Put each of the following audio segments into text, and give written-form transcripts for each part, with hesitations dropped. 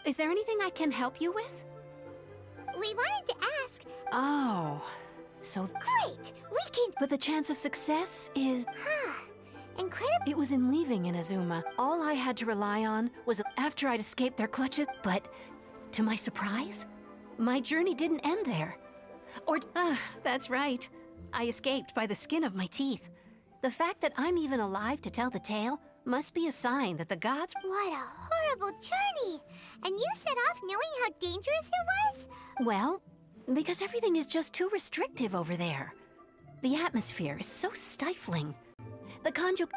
Is there anything I can help you with? We wanted to ask... Oh, so... Great! We can... But the chance of success is... Incredible. It was in leaving Inazuma. All I had to rely on was after I'd escaped their clutches, but to my surprise, my journey didn't end there. Or, that's right. I escaped by the skin of my teeth. The fact that I'm even alive to tell the tale must be a sign that the gods... What a horrible journey! And you set off knowing how dangerous it was? Well, because everything is just too restrictive over there. The atmosphere is so stifling. The Kanjo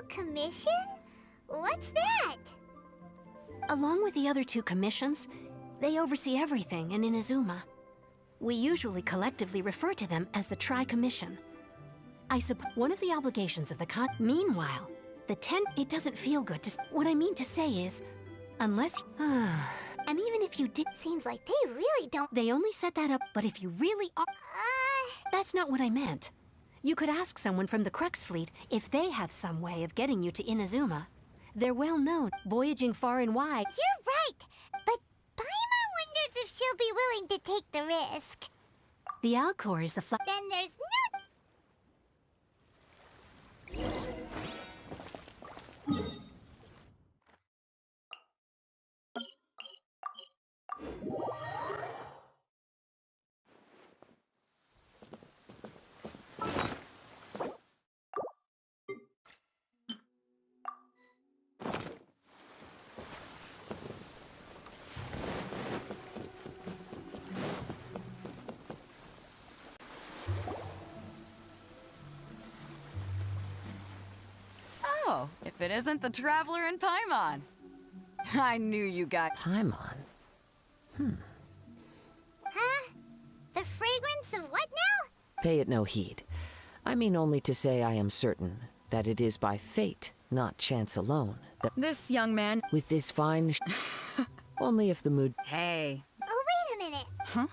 Commission? What's that? Along with the other two commissions, they oversee everything in Inazuma. We usually collectively refer to them as the Tri-Commission. I suppose one of the obligations of the Meanwhile, it doesn't feel good to... What I mean to say is, unless... and even if you did... Seems like they really don't... They only set that up, but if you really are... That's not what I meant. You could ask someone from the Crux Fleet if they have some way of getting you to Inazuma. They're well known, voyaging far and wide. You're right, but Paimon wonders if she'll be willing to take the risk. The Alcor is the Then there's no... Oh, if it isn't the Traveler and Paimon. I knew you got... Paimon? Huh? The fragrance of what now? Pay it no heed. I mean only to say I am certain that it is by fate, not chance alone, that... This young man... With this fine... only if the mood... Hey. Oh, wait a minute. Huh?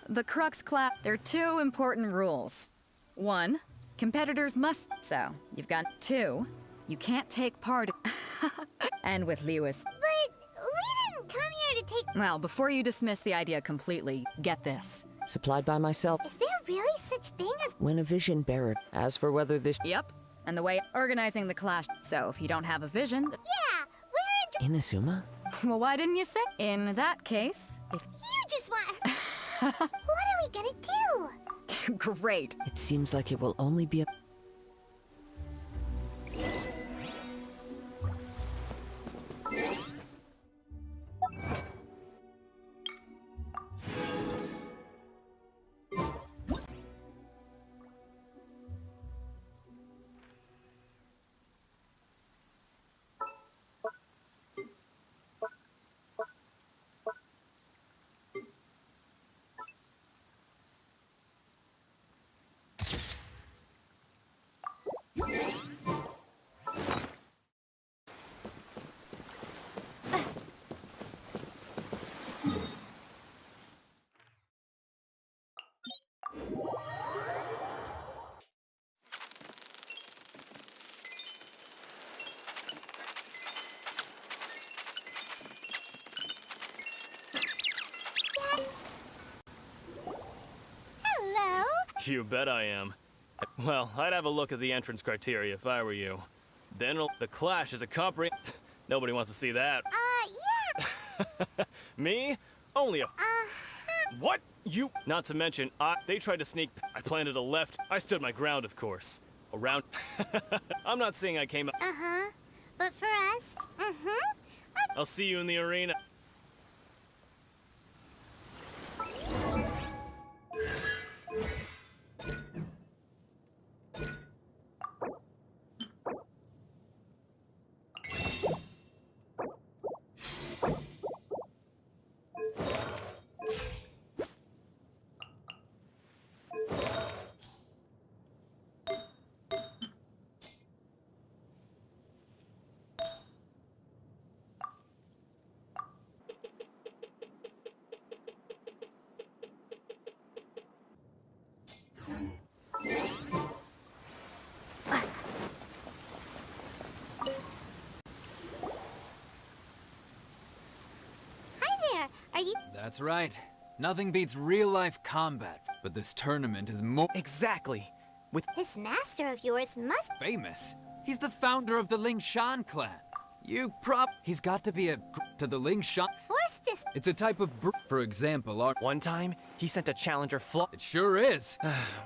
The Crux clap, there are two important rules. One, competitors must... So, you've got two. You can't take part... And with Lewis... But we didn't come here to take... Well, before you dismiss the idea completely, get this. Supplied by myself. Is there really such thing as... When a vision bearer... As for whether this... Yep. And the way organizing the clash. So, if you don't have a vision... Yeah, we're in... Inazuma? Well, why didn't you say? In that case, if... You just want... What are we gonna do? Great. It seems like it will only be a... Hello? You bet I am. Well, I'd have a look at the entrance criteria if I were you. Then the clash is a Nobody wants to see that. Yeah. Me? Only a... What? You... Not to mention, they tried to sneak... I planted a left. I stood my ground, of course. Around... I'm not saying I came... Uh-huh. But for us, I'll see you in the arena. Chief. That's right. Nothing beats real-life combat, but this tournament is more Exactly. With This master of yours must... famous. He's the founder of the Lingshan clan. He's got to be to the Lingshan. force this... It's a type of for example, our... one time, he sent a challenger flaw. It sure is.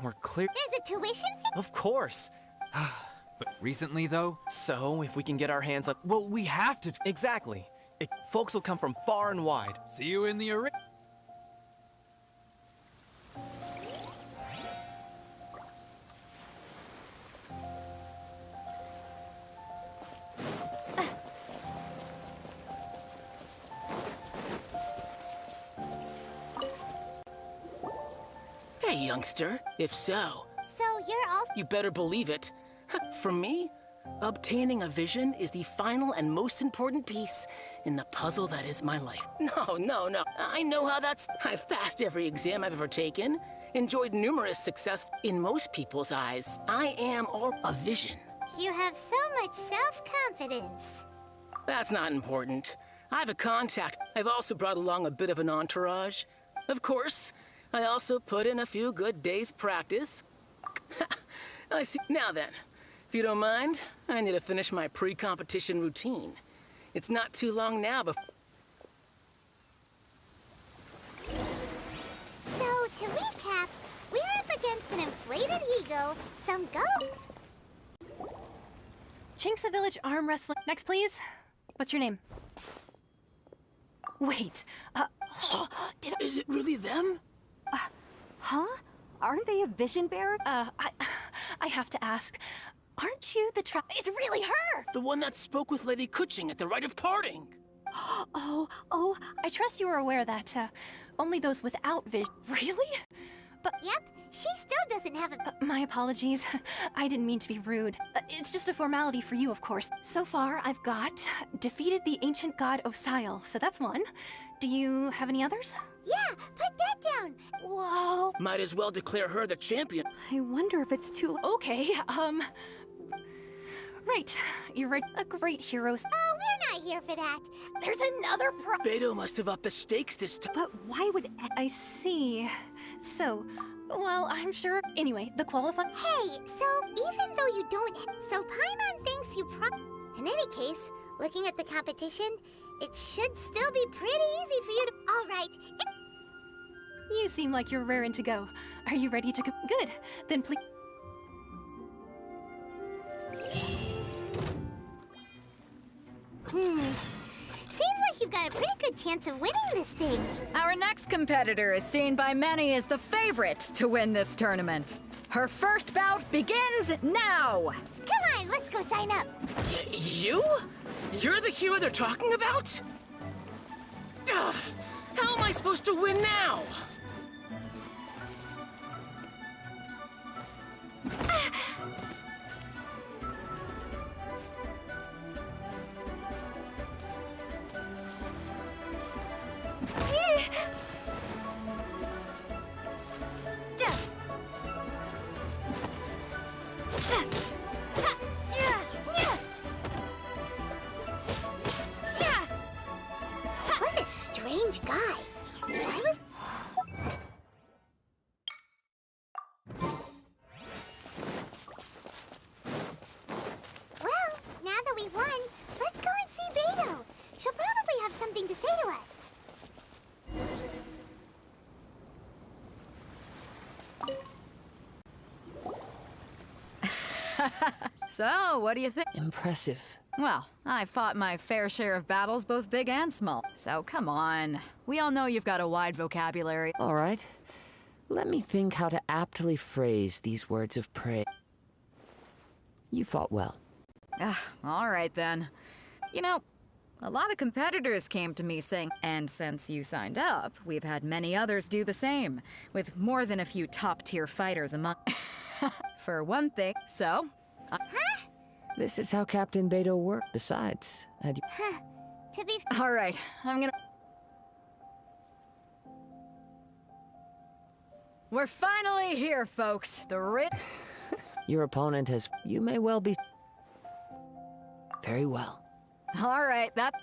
We're clear. There's a tuition fee? Of course. But recently, though, So, if we can get our hands up. well, we have to... Exactly. Folks will come from far and wide. See you in the arena. Hey, youngster. If so, So you're all... you better believe it. For me, obtaining a vision is the final and most important piece in the puzzle that is my life. No. I know how that's... I've passed every exam I've ever taken, enjoyed numerous success. In most people's eyes, I am or a vision. You have so much self-confidence. That's not important. I have a contact. I've also brought along a bit of an entourage. Of course, I also put in a few good days' practice. I see. Now then, if you don't mind, I need to finish my pre-competition routine. It's not too long now before... So, to recap, we're up against an inflated ego, some go... Chinksa Village arm wrestling. Next, please. What's your name? Wait, did Is it really them? Huh? Aren't they a vision bearer? I have to ask, aren't you the It's really her! The one that spoke with Lady Kuching at the rite of parting. Oh, I trust you are aware that, only those without vision... Really? Yep, she still doesn't have a... My apologies. I didn't mean to be rude. It's just a formality for you, of course. So far, I've got defeated the ancient god Osile, so that's one. Do you have any others? Yeah, put that down. Whoa. Might as well declare her the champion. I wonder if it's too... Okay, Right, you're right. A great hero. Oh, we're not here for that. There's another Beto must have upped the stakes this time. But why would... I see. So, well, I'm sure... Anyway, the qualify... Hey, so even though you don't... So Paimon thinks you In any case, looking at the competition, it should still be pretty easy for you to... All right. You seem like you're raring to go. Are you ready to go? Good. Then please... Seems like you've got a pretty good chance of winning this thing. Our next competitor is seen by many as the favorite to win this tournament. Her first bout begins now! Come on, let's go sign up. You? You're the hero they're talking about? Ugh, how am I supposed to win now? What a strange guy. Why was... Well, now that we've won, let's go and see Beto. She'll probably have something to say to us. So, what do you think? Impressive. Well, I fought my fair share of battles, both big and small. So come on. We all know you've got a wide vocabulary. All right. Let me think how to aptly phrase these words of praise. You fought well. All right then. You know, a lot of competitors came to me saying, and since you signed up, we've had many others do the same, with more than a few top-tier fighters among... For one thing, so... This is how Captain Beto worked. Besides, had you... To be... All right, I'm gonna... We're finally here, folks. The Your opponent has... You may well be... Very well. All right, that...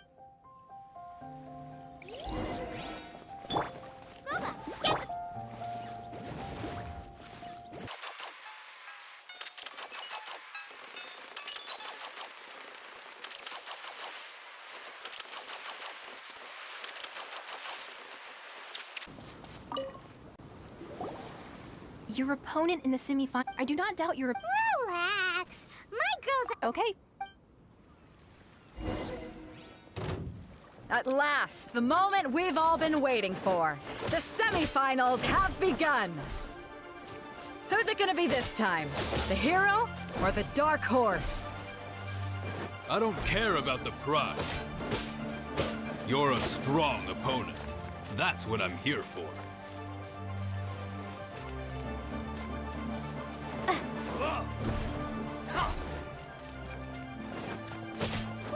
Your opponent in the semifinal. I do not doubt your. Relax. My girls. Okay. At last, the moment we've all been waiting for. The semifinals have begun. Who's it gonna be this time? The hero or the dark horse? I don't care about the prize. You're a strong opponent. That's what I'm here for.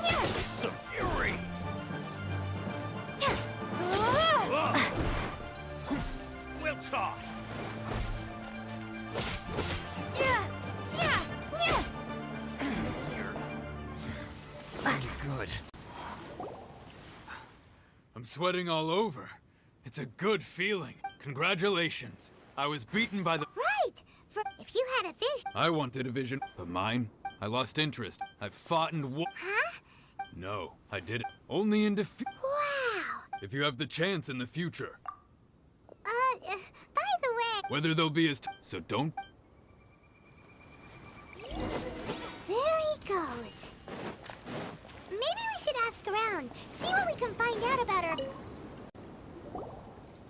It's a fury! We'll talk! Pretty good. I'm sweating all over. It's a good feeling. Congratulations. I was beaten by the— Right. If you had a vision. I wanted a vision, but mine? I lost interest. I've fought and won. Huh? No, I didn't. Only in defeat. Wow. If you have the chance in the future. By the way. Whether they'll be as so don't. There he goes. Maybe we should ask around, see what we can find out about her.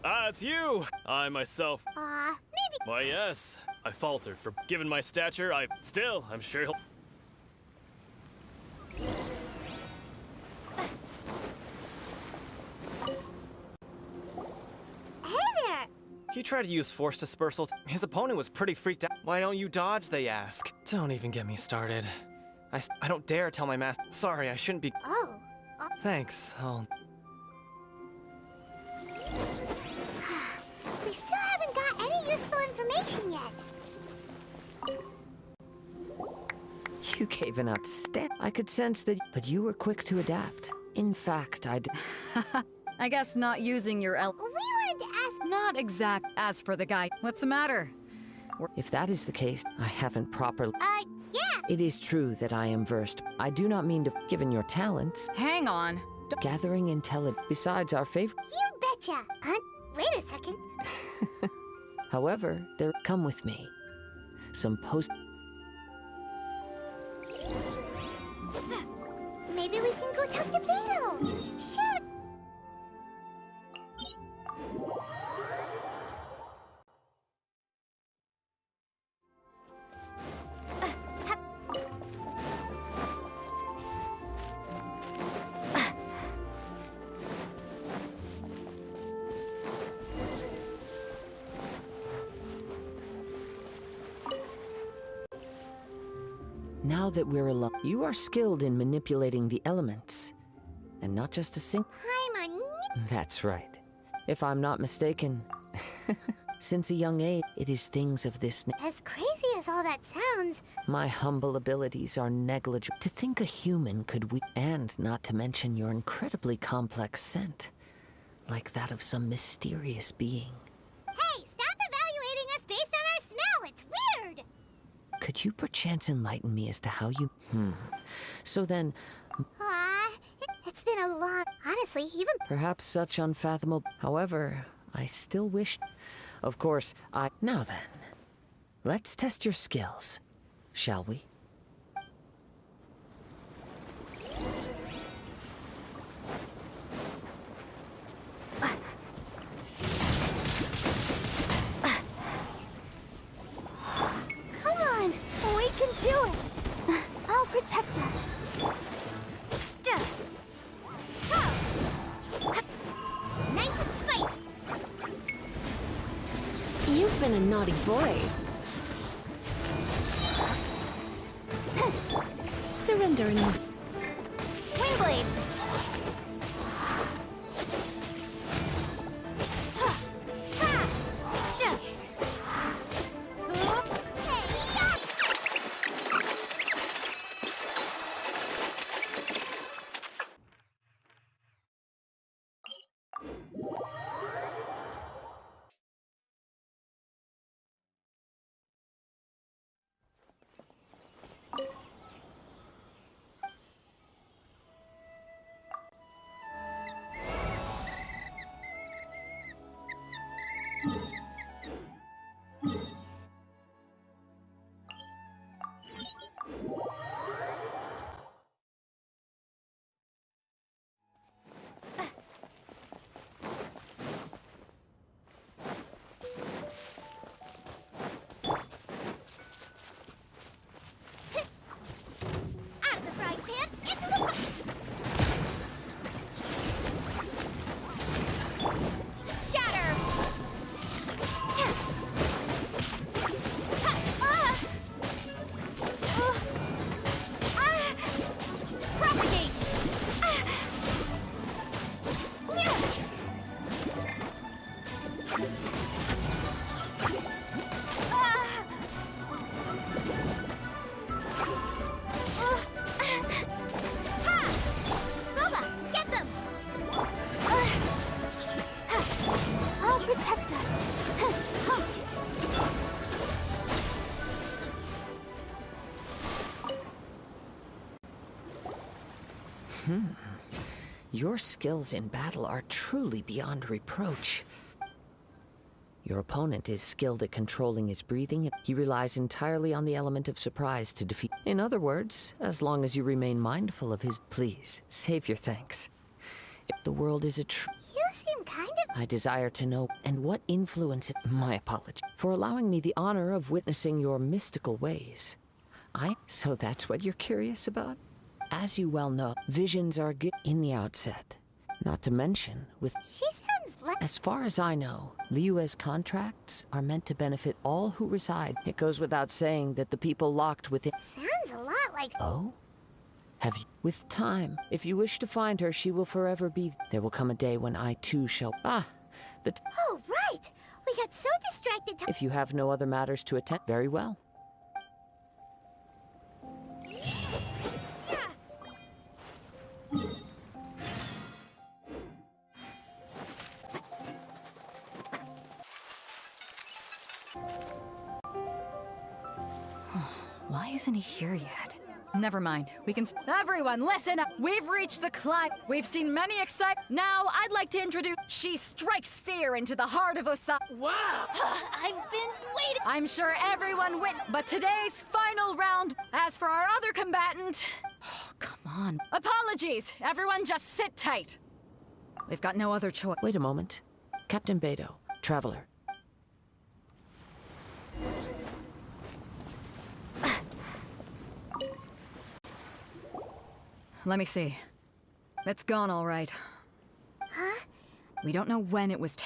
Ah, it's you! I myself. Maybe. Why, yes. I faltered. For given my stature, I'm sure he'll. Hey there! He tried to use force dispersal. His opponent was pretty freaked out. Why don't you dodge, they ask. Don't even get me started. I don't dare tell my master. Sorry, I shouldn't be. Oh. Thanks, We still haven't got any useful information yet. You gave an outstanding. I could sense that, but you were quick to adapt. In fact, I guess not using your We wanted to ask. Not exact. As for the guy, what's the matter? If that is the case, I haven't properly. Yeah. It is true that I am versed. I do not mean to, given your talents. Hang on. Gathering intelligence. Besides our favorite. You betcha. Wait a second. However, come with me. Some post. Maybe we can go talk to Beetle. Sure. Now that we're alone, you are skilled in manipulating the elements. And not just a I'm a. That's right. If I'm not mistaken, since a young age, it is things of this As crazy as all that sounds. My humble abilities are negligible. To think a human could and not to mention your incredibly complex scent. Like that of some mysterious being. Hey, stop evaluating us based on our smell. It's weird. Could you perchance enlighten me as to how you... So then... It's been a long... Honestly, even... Perhaps such unfathomable... However, I still wish... Of course, Now then, let's test your skills, shall we? Come on, we can do it. I'll protect us. Nice and spicy. You've been a naughty boy. Surrender now. Wingblade. Boba, get them! I'll protect us. Your skills in battle are truly beyond reproach. Your opponent is skilled at controlling his breathing. He relies entirely on the element of surprise to defeat. In other words, as long as you remain mindful of his... Please, save your thanks. The world is a You seem kind of... I desire to know, and what influence... My apology for allowing me the honor of witnessing your mystical ways. So that's what you're curious about? As you well know, visions are good in the outset. Not to mention, with... She sounds like... As far as I know, Liyue's contracts are meant to benefit all who reside. It goes without saying that the people locked within... Sounds a lot like... Oh? Have you... With time, if you wish to find her, she will forever be... There will come a day when I too shall... Oh, right! We got so distracted... If you have no other matters to attend, very well. Why isn't he here yet? Never mind. We can... Everyone, listen up! We've reached the climb. We've seen many Now, I'd like to introduce... She strikes fear into the heart of Osa... Wow! I've been waiting... I'm sure everyone But today's final round... As for our other combatant... Oh, come on. Apologies! Everyone just sit tight. We've got no other choice. Wait a moment. Captain Beidou, Traveler. Let me see. It's gone all right. Huh? We don't know when it was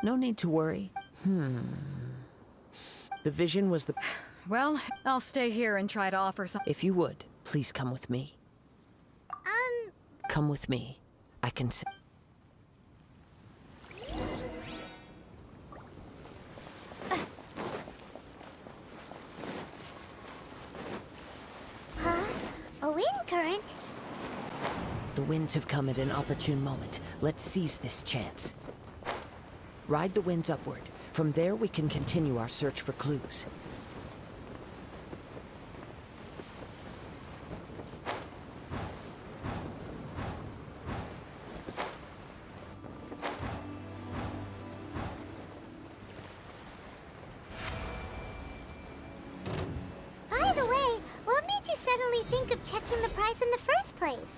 No need to worry. The vision was the... Well, I'll stay here and try to offer some... If you would, please come with me. Come with me. I can... A wind current? The winds have come at an opportune moment. Let's seize this chance. Ride the winds upward. From there, we can continue our search for clues. By the way, what made you suddenly think of checking the price in the first place?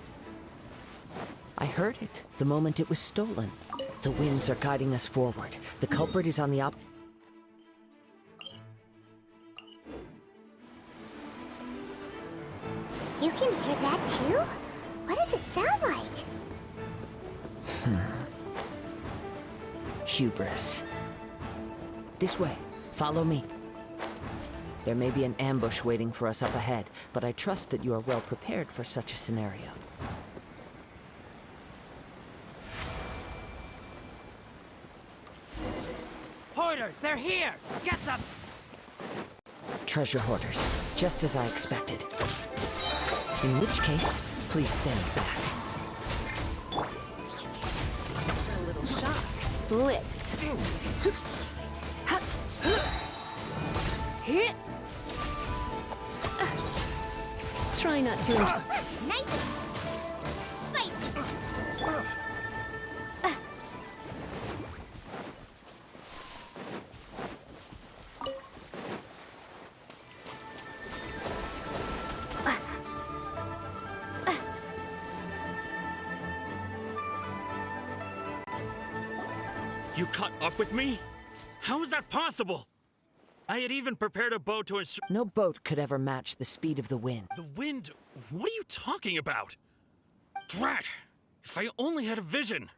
I heard it the moment it was stolen. The winds are guiding us forward. The culprit is on the You can hear that too? What does it sound like? Hubris. This way. Follow me. There may be an ambush waiting for us up ahead, but I trust that you are well prepared for such a scenario. Hoarders, they're here! Get them! Treasure hoarders, just as I expected. In which case, please stand back. A little shock. Blitz. Hit. Try not to. Nice. Spicy. You caught up with me? How is that possible? I had even prepared a boat to ensure... No boat could ever match the speed of the wind. The wind? What are you talking about? Drat! If I only had a vision.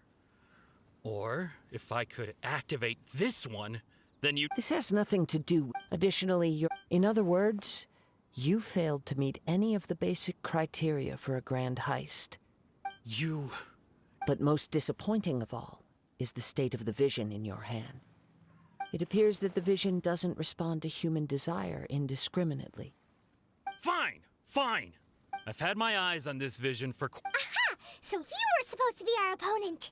Or, if I could activate this one, then you... This has nothing to do... Additionally, you're... In other words, you failed to meet any of the basic criteria for a grand heist. You... But most disappointing of all, is the state of the vision in your hand. It appears that the vision doesn't respond to human desire indiscriminately. Fine, fine. I've had my eyes on this vision for Aha! So you were supposed to be our opponent.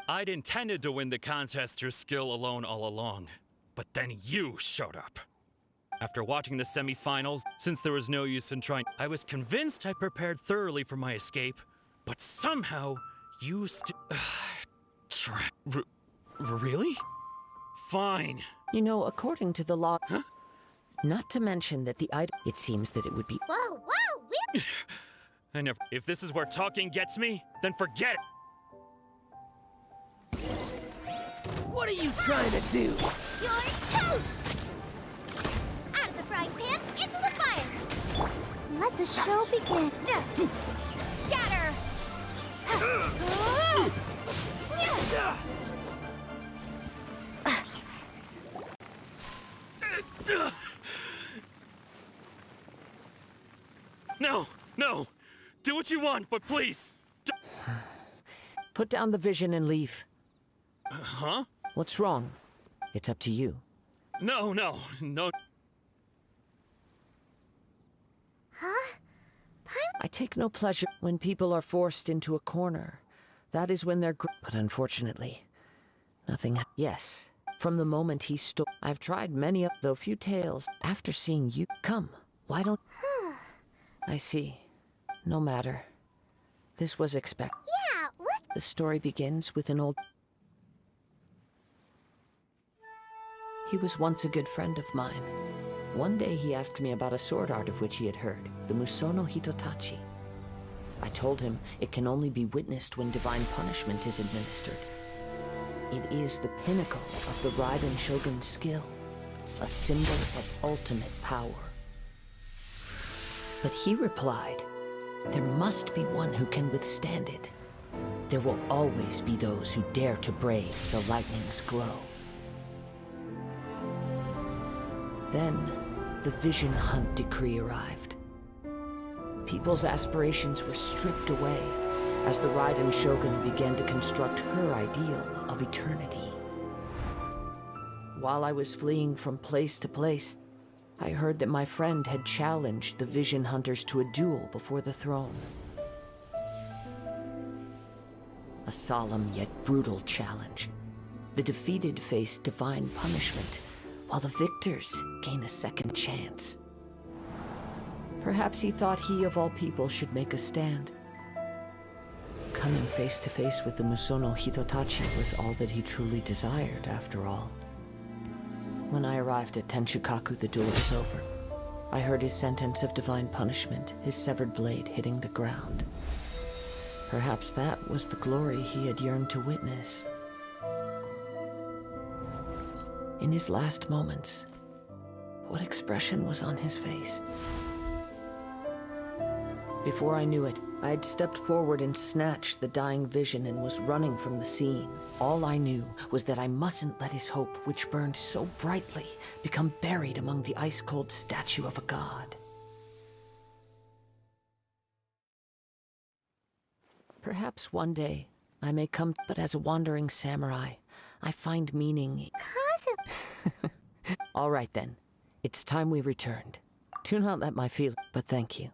I'd intended to win the contest through skill alone all along, but then you showed up. After watching the semi-finals, since there was no use in trying, I was convinced I prepared thoroughly for my escape, but somehow you really? Fine. You know, according to the law... Huh? Not to mention that the item... It seems that it would be... Whoa, whoa, we're... I never... If this is where talking gets me, then forget it! What are you trying to do? You're toast! Out of the frying pan, into the fire! Let the show begin. Scatter! No, no! Do what you want, but please! Put down the vision and leave. Huh? What's wrong? It's up to you. No. Huh? I take no pleasure when people are forced into a corner. That is when they're but unfortunately, nothing Yes, from the moment he stole... I've tried many though few tales. After seeing you... Come, why don't... I see. No matter. This was expected. Yeah, what? The story begins with an old... He was once a good friend of mine. One day he asked me about a sword art of which he had heard, the Musono Hitotachi. I told him it can only be witnessed when divine punishment is administered. It is the pinnacle of the Raiden Shogun's skill, a symbol of ultimate power. But he replied, there must be one who can withstand it. There will always be those who dare to brave the lightning's glow. Then, the Vision Hunt decree arrived. People's aspirations were stripped away as the Raiden Shogun began to construct her ideal of eternity. While I was fleeing from place to place, I heard that my friend had challenged the Vision Hunters to a duel before the throne. A solemn yet brutal challenge. The defeated face divine punishment, while the victors gain a second chance. Perhaps he thought he of all people should make a stand. Coming face to face with the Musono Hitotachi was all that he truly desired, after all. When I arrived at Tenshukaku, the duel was over. I heard his sentence of divine punishment, his severed blade hitting the ground. Perhaps that was the glory he had yearned to witness. In his last moments, what expression was on his face? Before I knew it, I had stepped forward and snatched the dying vision and was running from the scene. All I knew was that I mustn't let his hope, which burned so brightly, become buried among the ice-cold statue of a god. Perhaps one day I may come, but as a wandering samurai, I find meaning... All right then, it's time we returned. Do not let my feel, but thank you.